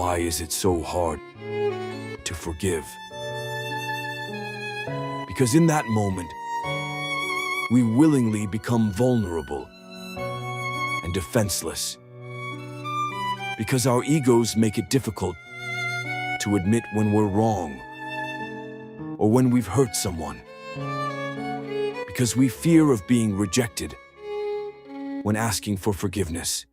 Why is it so hard to forgive? Because in that moment, we willingly become vulnerable and defenseless. Because our egos make it difficult to admit when we're wrong or when we've hurt someone. Because we fear of being rejected when asking for forgiveness.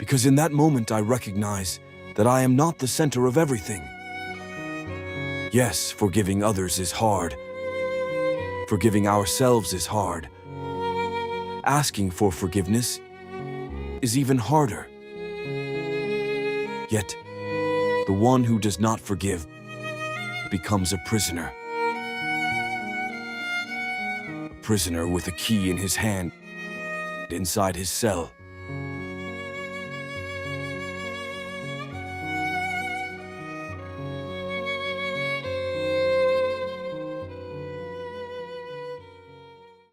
Because in that moment I recognize that I am not the center of everything. Yes, forgiving others is hard. Forgiving ourselves is hard. Asking for forgiveness is even harder. Yet, the one who does not forgive becomes a prisoner. A prisoner with a key in his hand inside his cell.